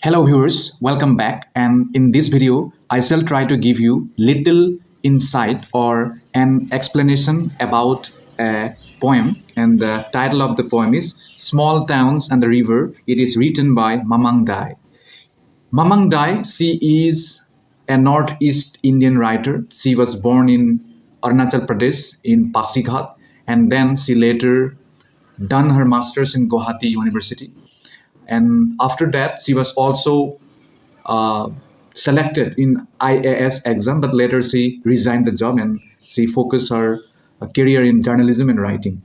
Hello viewers, welcome back, and in this video I shall try to give you little insight or an explanation about a poem, and the title of the poem is Small Towns and the River. It is written by Mamang Dai. Mamang Dai, she is a Northeast Indian writer. She was born in Arunachal Pradesh in Pasighat, and then she later done her masters in Guwahati University. And after that, she was also uh, selected in IAS exam, but later she resigned the job and she focused her career in journalism and writing.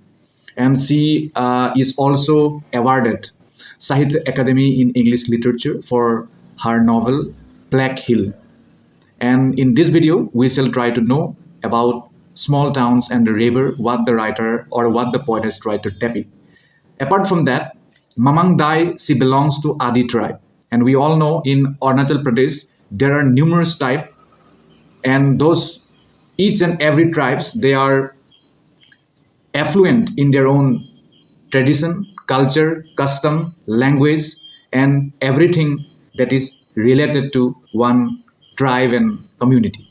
And she is also awarded Sahitya Academy in English Literature for her novel Black Hill. And in this video, we shall try to know about small towns and the river, what the writer or what the poet has tried to depict. Apart from that, Mamang Dai, she belongs to Adi tribe. And we all know in Arunachal Pradesh, there are numerous tribes, and those each and every tribes, they are affluent in their own tradition, culture, custom, language, and everything that is related to one tribe and community.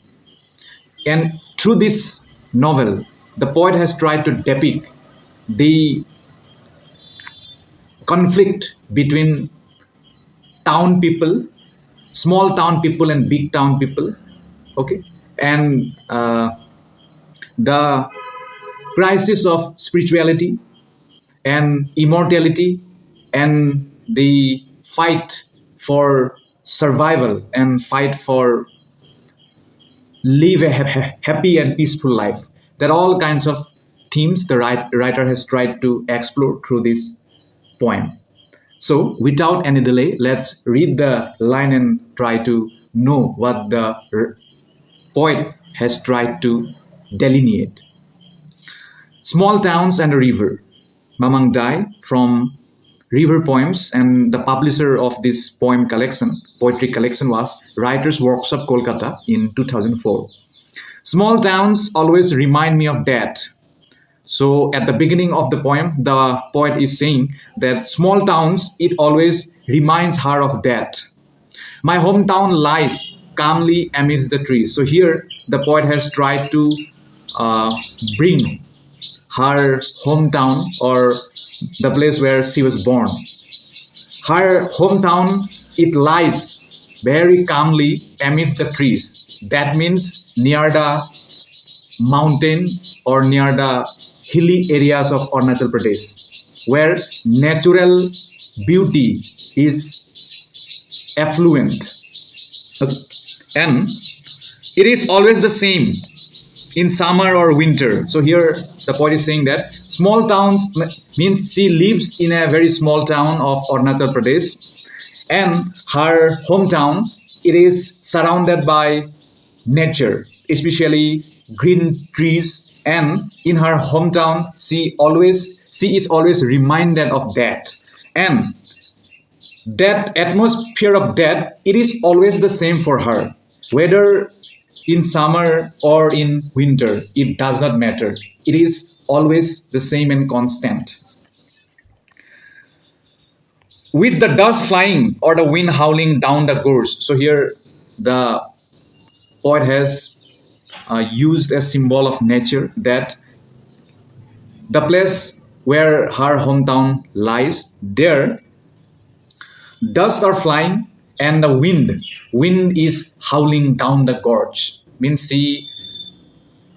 And through this novel, the poet has tried to depict the conflict between town people, small town people, and big town people. Okay, and the crisis of spirituality and immortality, and the fight for survival and fight for live a happy and peaceful life. There are all kinds of themes the writer has tried to explore through this poem. So, without any delay, let's read the line and try to know what the poet has tried to delineate. Small Towns and a River. Mamang Dai from River Poems, and the publisher of this poetry collection was Writers Workshop Kolkata in 2004. Small towns always remind me of death. So at the beginning of the poem, the poet is saying that small towns, it always reminds her of death. My hometown lies calmly amidst the trees. So here the poet has tried to bring her hometown, or the place where she was born. Her hometown, it lies very calmly amidst the trees. That means near the mountain or near the hilly areas of Arunachal Pradesh, where natural beauty is affluent. And it is always the same in summer or winter. So here the poet is saying that small towns means she lives in a very small town of Arunachal Pradesh, and her hometown, it is surrounded by nature, especially green trees. And in her hometown, she is always reminded of that. And that atmosphere of death, it is always the same for her, whether in summer or in winter, it does not matter. It is always the same and constant. With the dust flying or the wind howling down the gorge. So here the poet has used a symbol of nature, that the place where her hometown lies, there dust are flying and the wind is howling down the gorge. Means she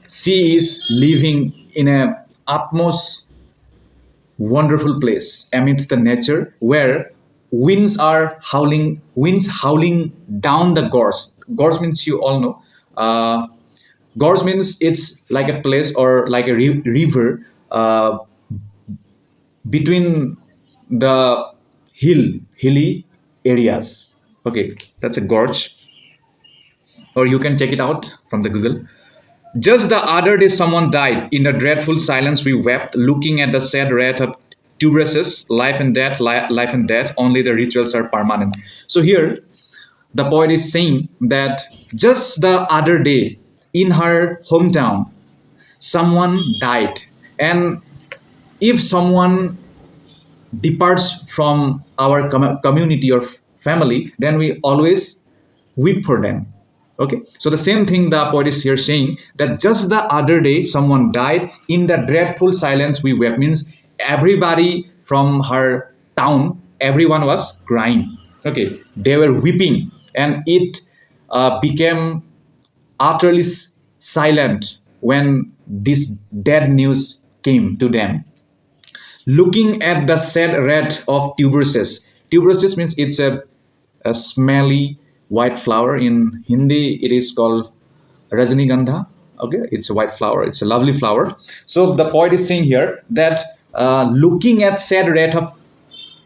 is living in a utmost wonderful place amidst the nature, where winds howling down the gorge. Gorge means, you all know, gorge means it's like a place or like a river between the hilly areas. Okay, that's a gorge, or you can check it out from the Google. Just the other day, someone died. In the dreadful silence, we wept, looking at the sad wrath of two races, life and death, life and death. Only the rituals are permanent. So here, the poet is saying that just the other day, in her hometown, someone died. And if someone departs from our community or family, then we always weep for them. Okay, so the same thing the poet is here saying, that just the other day someone died. In the dreadful silence we wept, means everybody from her town, everyone was crying. Okay, they were weeping, and it became utterly silent when this dead news came to them. Looking at the sad red of tuberoses. Tuberoses means it's a smelly white flower. In Hindi, it is called Rajnigandha. Okay, it's a white flower. It's a lovely flower. So the poet is saying here that looking at sad red of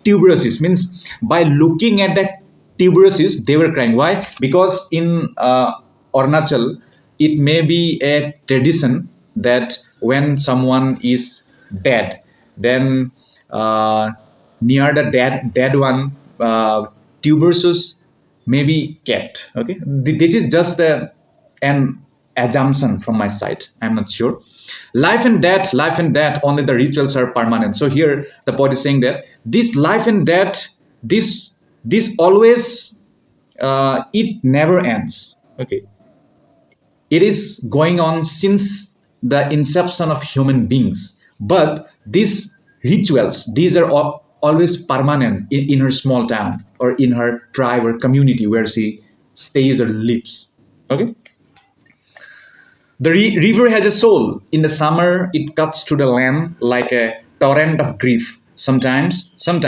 tuberoses, means by looking at that tuberoses they were crying. Why? Because in Arunachal it may be a tradition that when someone is dead, then near the dead one, tuberoses may be kept. Okay, this is just an assumption from my side. I'm not sure. Life and death, only the rituals are permanent. So here the poet is saying that this life and death, this always, it never ends. Okay, it is going on since the inception of human beings. But these rituals, these are always permanent in her small town or in her tribe or community where she stays or lives. Okay. The river has a soul. In the summer, it cuts through the land like a torrent of grief. Sometimes I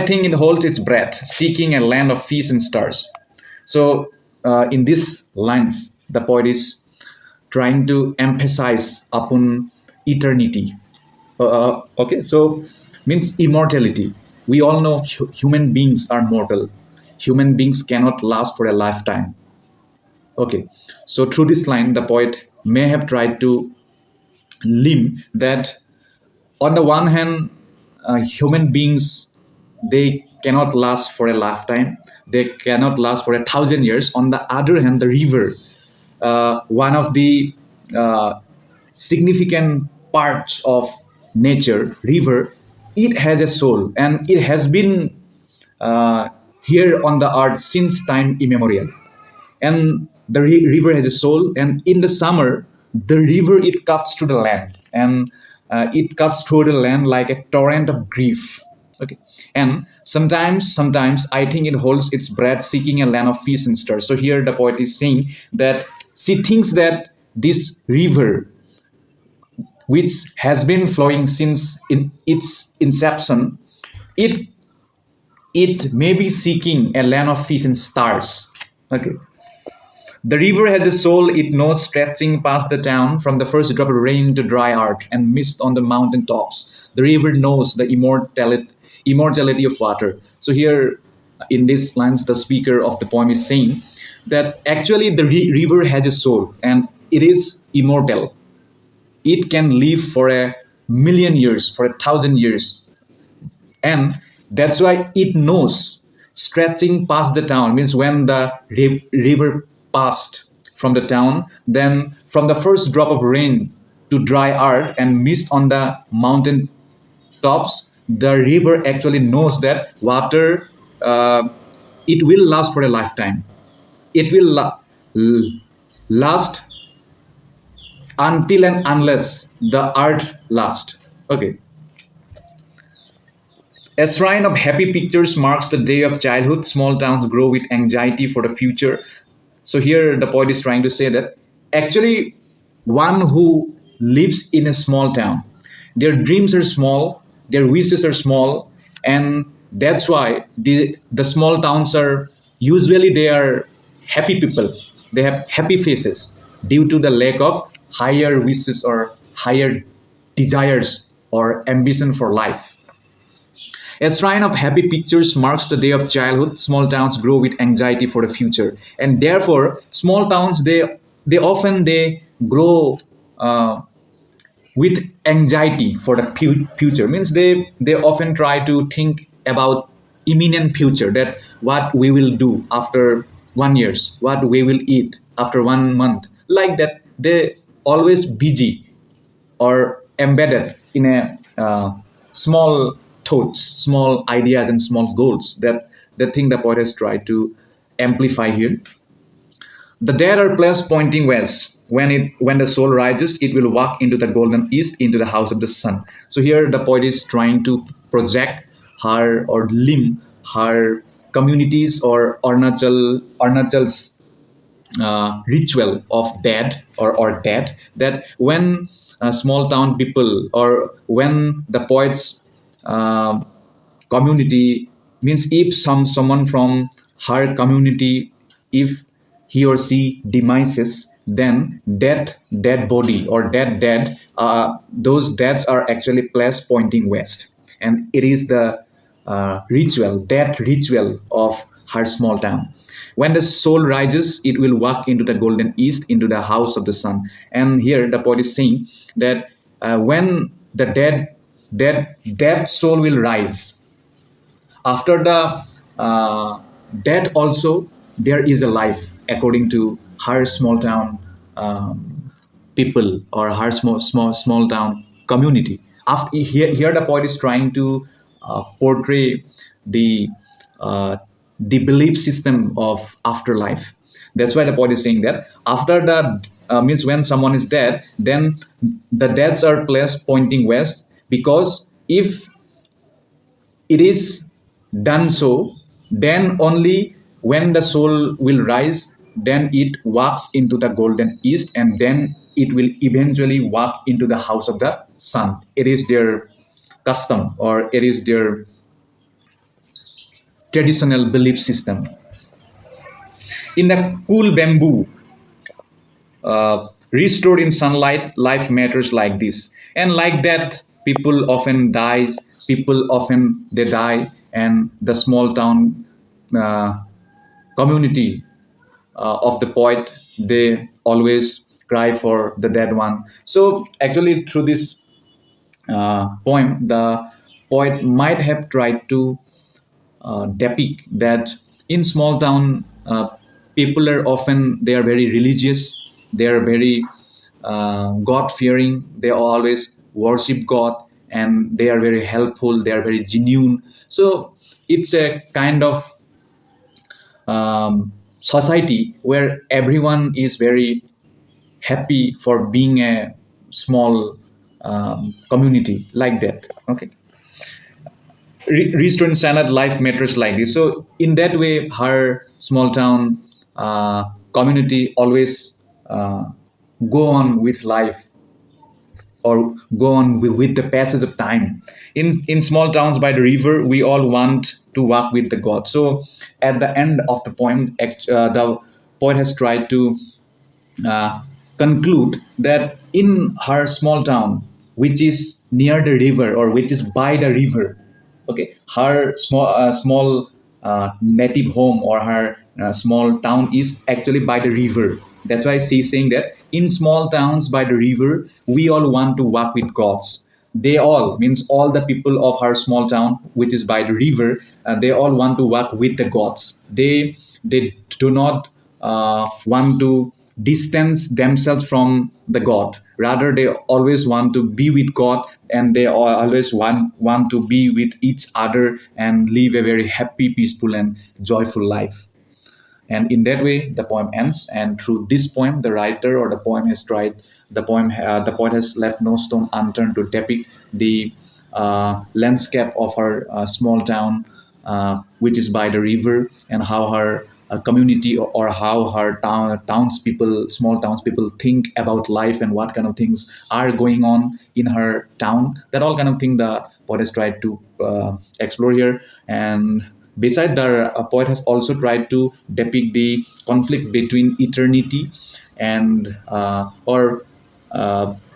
think it holds its breath, seeking a land of fish and stars. So, in these lines, the poet is trying to emphasize upon eternity. Okay, so means immortality. We all know human beings are mortal. Human beings cannot last for a lifetime. Okay, so through this line, the poet may have tried to limn that on the one hand, human beings, they cannot last for a lifetime, they cannot last for 1,000 years. On the other hand, the river, one of the uh, significant parts of nature, river, it has a soul and it has been uh, here on the earth since time immemorial. And the river has a soul, and in the summer the river, it cuts through the land, and it cuts through the land like a torrent of grief. Okay, and sometimes I think it holds its breath, seeking a land of fish and stars. So here the poet is saying that she thinks that this river, which has been flowing since in its inception, it it may be seeking a land of fish and stars. Okay, the river has a soul, it knows, stretching past the town, from the first drop of rain to dry earth and mist on the mountain tops. The river knows the immortality of water. So here, in these lines, the speaker of the poem is saying that actually the river has a soul and it is immortal. It can live for 1,000,000 years, for 1,000 years, and that's why it knows stretching past the town, means when the river passed from the town, then from the first drop of rain to dry earth and mist on the mountain tops, the river actually knows that water, it will last for a lifetime. It will last until and unless the earth lasts. Okay. A shrine of happy pictures marks the day of childhood. Small towns grow with anxiety for the future. So here the poet is trying to say that actually one who lives in a small town, their dreams are small, their wishes are small, and that's why the small towns are usually, they are happy people. They have happy faces due to the lack of higher wishes or higher desires or ambition for life. A shrine of happy pictures marks the day of childhood. Small towns grow with anxiety for the future, and therefore, small towns, they often they grow with anxiety for the future. Means they often try to think about imminent future, that what we will do after 1 years, what we will eat after 1 month, like that. They always busy or embedded in a small thoughts, small ideas, and small goals. That thing the poet has tried to amplify here. The dead are placed pointing west. When the soul rises, it will walk into the golden east, into the house of the sun. So here the poet is trying to project her or limb her communities or Arunachal's ritual of dead or death, that when small town people or when the poets uh, community, means if someone from her community, if he or she demises, then that dead body or that dead, those deaths are actually placed pointing west, and it is the ritual, that ritual of her small town. When the soul rises, it will walk into the golden east, into the house of the sun. And here the poet is saying that when the dead soul will rise, after the death also there is a life, according to her small town people or her small town community. After here the poet is trying to portray the the belief system of afterlife. That's why the poet is saying that after the means when someone is dead, then the deaths are placed pointing west, because if it is done so, then only when the soul will rise, then it walks into the golden east, and then it will eventually walk into the house of the sun. It is their custom, or it is their traditional belief system. In the cool bamboo, restored in sunlight, life matters like this. And like that, people often dies, people often they die, and the small town uh, community of the poet, they always cry for the dead one. So actually through this poem, the poet might have tried to depict that in small town, people are often, they are very religious, they are very god fearing, they always worship god, and they are very helpful, they are very genuine. So it's a kind of society where everyone is very happy for being a small community like that. Okay, restaurant salad life matters like this. So in that way, her small town community always go on with life, or go on with the passage of time. In small towns by the river, we all want to walk with the god. So at the end of the poem, the poet has tried to uh, conclude that in her small town, which is near the river or which is by the river, okay, her small native home or her small town is actually by the river. That's why she's saying that in small towns by the river, we all want to walk with gods. They all, means all the people of her small town which is by the river, they all want to walk with the gods. They do not want to distance themselves from the god, rather they always want to be with god, and they always want to be with each other and live a very happy, peaceful, and joyful life. And in that way the poem ends, and through this poem the writer or the poem has tried, the poet has left no stone unturned to depict the landscape of her small town, which is by the river, and how her community, or how her townspeople, small townspeople think about life, and what kind of things are going on in her town. That all kind of thing the poet has tried to explore here. And beside, the poet has also tried to depict the conflict between eternity and or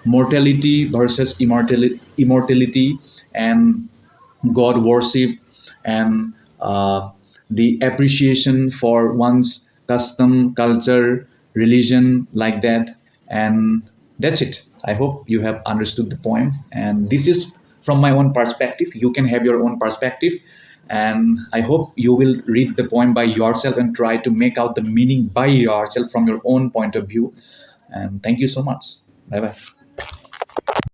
mortality versus immortality, and God worship, and the appreciation for one's custom, culture, religion, like that. And that's it. I hope you have understood the poem. And this is from my own perspective. You can have your own perspective. And I hope you will read the poem by yourself and try to make out the meaning by yourself from your own point of view. And thank you so much. Bye bye.